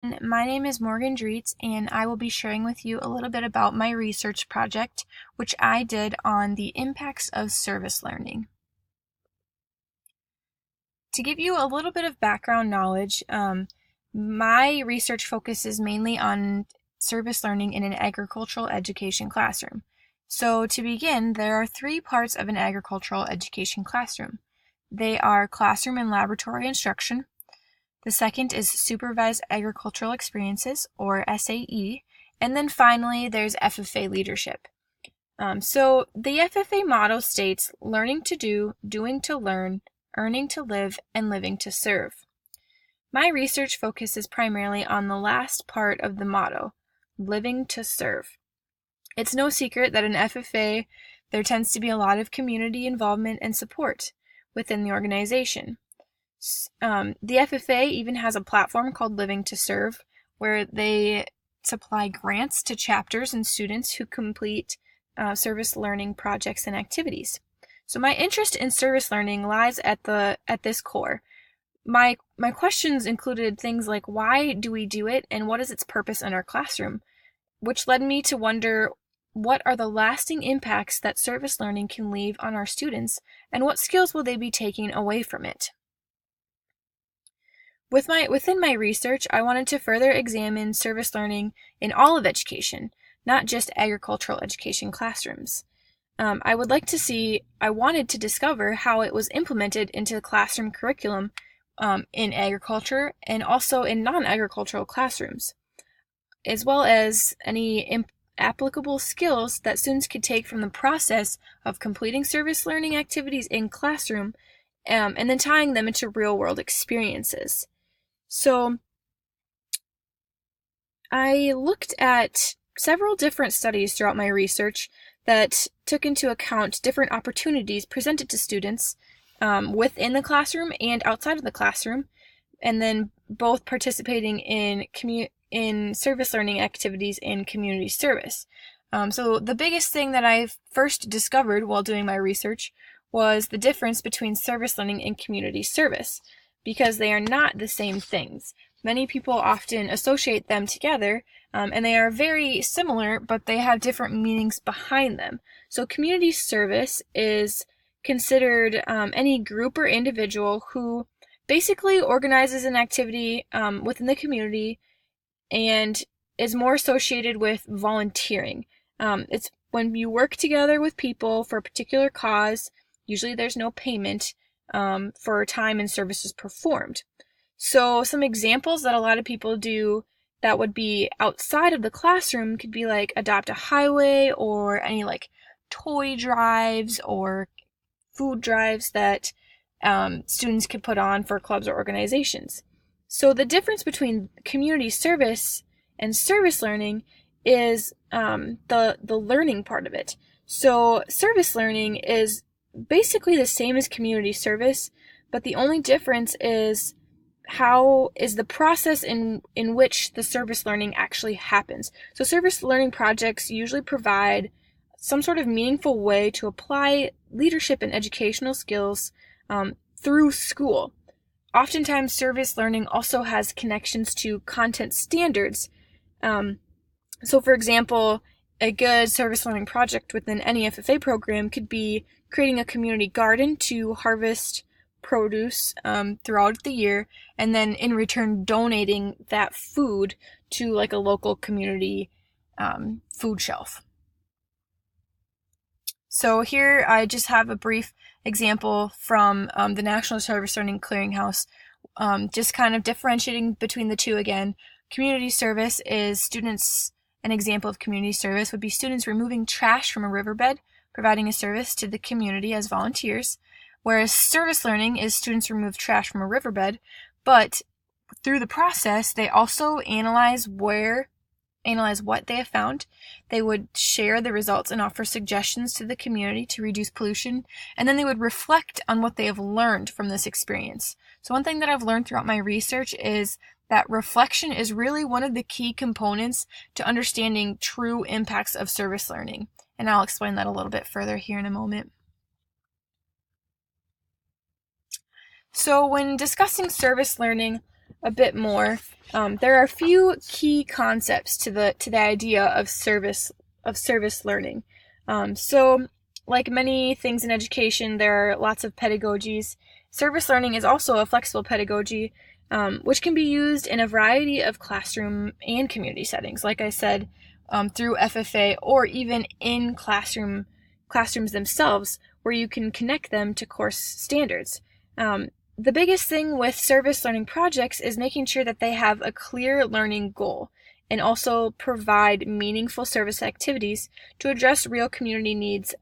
My name is Morgan Dreets, and I will be sharing with you a little bit about my research project, which I did on the impacts of service learning. To give you a little bit of background knowledge, my research focuses mainly on service learning in an agricultural education classroom. So to begin, there are three parts of an agricultural education classroom. They are classroom and laboratory instruction. The second is Supervised Agricultural Experiences, or SAE. And then finally, there's FFA leadership. So the FFA motto states learning to do, doing to learn, earning to live, and living to serve. My research focuses primarily on the last part of the motto, living to serve. It's no secret that in FFA, there tends to be a lot of community involvement and support within the organization. The FFA even has a platform called Living to Serve, where they supply grants to chapters and students who complete service learning projects and activities. So my interest in service learning lies at this core. My questions included things like why do we do it and what is its purpose in our classroom, which led me to wonder what are the lasting impacts that service learning can leave on our students and what skills will they be taking away from it. Within my research, I wanted to further examine service learning in all of education, not just agricultural education classrooms. I wanted to discover how it was implemented into the classroom curriculum in agriculture and also in non-agricultural classrooms, as well as any applicable skills that students could take from the process of completing service learning activities in classroom and then tying them into real-world experiences. So I looked at several different studies throughout my research that took into account different opportunities presented to students within the classroom and outside of the classroom, and then both participating in service learning activities and community service. So the biggest thing that I first discovered while doing my research was the difference between service learning and community service, because they are not the same things. Many people often associate them together, and they are very similar, but they have different meanings behind them. So community service is considered any group or individual who basically organizes an activity within the community and is more associated with volunteering. It's when you work together with people for a particular cause. Usually there's no payment for time and services performed. So some examples that a lot of people do that would be outside of the classroom could be like adopt a highway or any like toy drives or food drives that students could put on for clubs or organizations. So the difference between community service and service learning is the learning part of it. So service learning is basically the same as community service, but the only difference is the process in which the service learning actually happens. So service learning projects usually provide some sort of meaningful way to apply leadership and educational skills through school. Oftentimes, service learning also has connections to content standards. So for example, a good service learning project within any FFA program could be creating a community garden to harvest produce throughout the year, and then in return donating that food to like a local community food shelf. So here I just have a brief example from the National Service Learning Clearinghouse, just kind of differentiating between the two again. Community service is an example of community service would be students removing trash from a riverbed, providing a service to the community as volunteers, whereas service learning is students remove trash from a riverbed, but through the process, they also analyze what they have found. They would share the results and offer suggestions to the community to reduce pollution, and then they would reflect on what they have learned from this experience. So one thing that I've learned throughout my research is that reflection is really one of the key components to understanding true impacts of service learning, and I'll explain that a little bit further here in a moment. So when discussing service learning, a bit more, there are a few key concepts to the idea of service learning. So, like many things in education, there are lots of pedagogies. Service learning is also a flexible pedagogy, which can be used in a variety of classroom and community settings. Like I said, through FFA or even in classrooms themselves, where you can connect them to course standards. The biggest thing with service learning projects is making sure that they have a clear learning goal and also provide meaningful service activities to address real community needs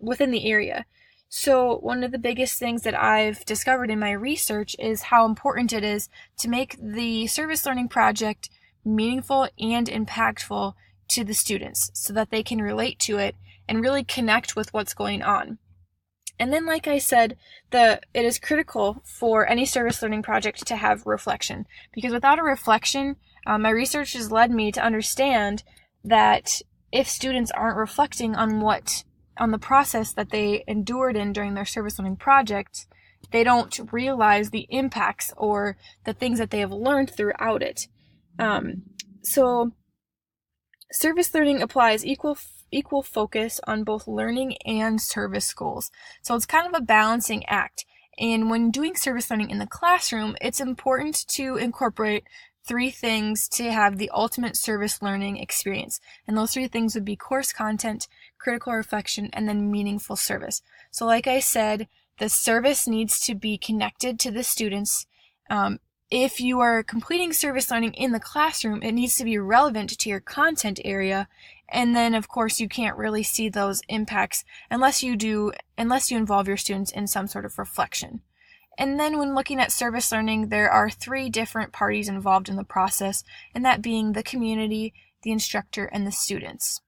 within the area. So one of the biggest things that I've discovered in my research is how important it is to make the service learning project meaningful and impactful to the students so that they can relate to it and really connect with what's going on. And then, like I said, it is critical for any service learning project to have reflection, because without a reflection, my research has led me to understand that if students aren't reflecting on the process that they endured in during their service learning project, they don't realize the impacts or the things that they have learned throughout it. So service learning applies equal focus on both learning and service goals. So it's kind of a balancing act. And when doing service learning in the classroom, it's important to incorporate 3 things to have the ultimate service learning experience. And those 3 things would be course content, critical reflection, and then meaningful service. So like I said, the service needs to be connected to the students. If you are completing service learning in the classroom, it needs to be relevant to your content area. And then, of course, you can't really see those impacts unless you involve your students in some sort of reflection. And then when looking at service learning, there are 3 different parties involved in the process, and that being the community, the instructor, and the students.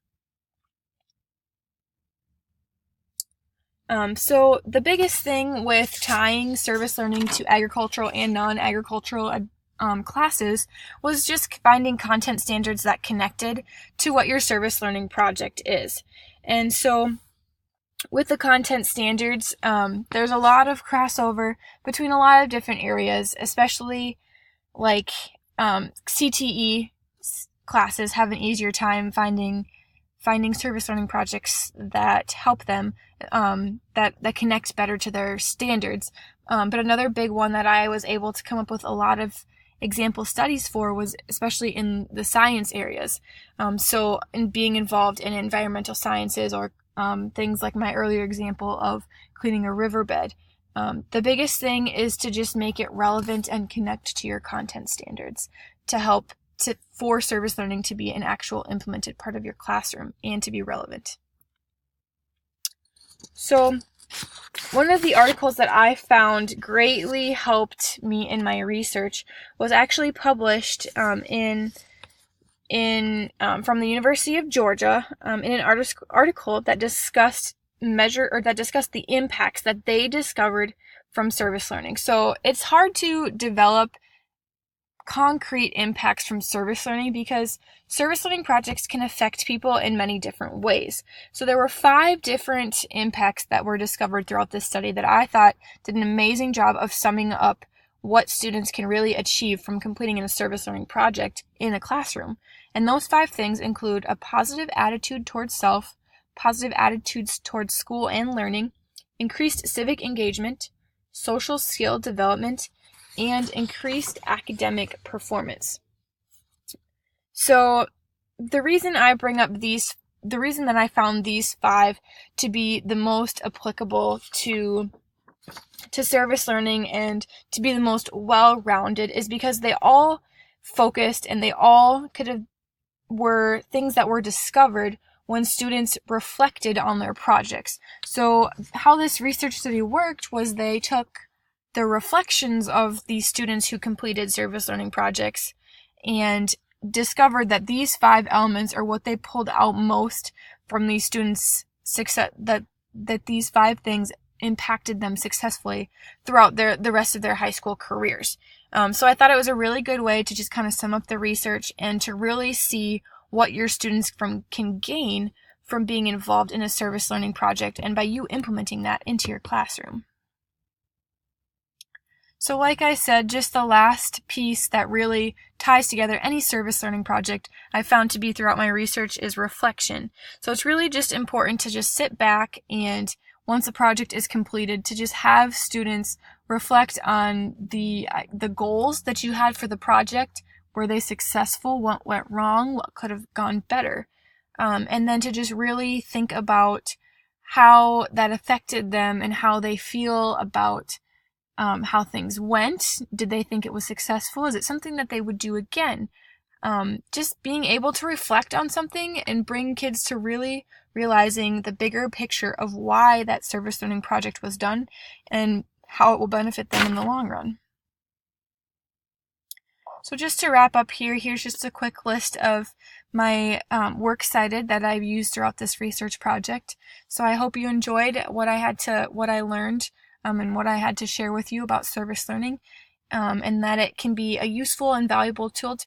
So the biggest thing with tying service learning to agricultural and non-agricultural classes was just finding content standards that connected to what your service learning project is. And so with the content standards, there's a lot of crossover between a lot of different areas, especially like CTE classes have an easier time finding service learning projects that help them, that connect better to their standards. But another big one that I was able to come up with a lot of example studies for was especially in the science areas. So in being involved in environmental sciences or things like my earlier example of cleaning a riverbed. The biggest thing is to just make it relevant and connect to your content standards to help for service learning to be an actual implemented part of your classroom and to be relevant. So one of the articles that I found greatly helped me in my research was actually published from the University of Georgia in an article that discussed the impacts that they discovered from service learning. So it's hard to develop concrete impacts from service learning because service learning projects can affect people in many different ways. So there were 5 different impacts that were discovered throughout this study that I thought did an amazing job of summing up what students can really achieve from completing a service learning project in a classroom. And those 5 things include a positive attitude towards self, positive attitudes towards school and learning, increased civic engagement, social skill development, and increased academic performance. So the reason that I found these 5 to be the most applicable to service learning and to be the most well-rounded is because they all focused and they all were things that were discovered when students reflected on their projects. So how this research study worked was they took the reflections of these students who completed service learning projects and discovered that these 5 elements are what they pulled out most from these students' success, that these 5 things impacted them successfully throughout the rest of their high school careers. So I thought it was a really good way to just kind of sum up the research and to really see what your students can gain from being involved in a service learning project and by you implementing that into your classroom. So like I said, just the last piece that really ties together any service learning project I've found to be throughout my research is reflection. So it's really just important to just sit back and once a project is completed to just have students reflect on the goals that you had for the project. Were they successful? What went wrong? What could have gone better? And then to just really think about how that affected them and how they feel about how things went. Did they think it was successful? Is it something that they would do again? Just being able to reflect on something and bring kids to really realizing the bigger picture of why that service learning project was done and how it will benefit them in the long run. So just to wrap up here, here's just a quick list of my works cited that I've used throughout this research project. So I hope you enjoyed what I learned and what I had to share with you about service learning, and that it can be a useful and valuable tool to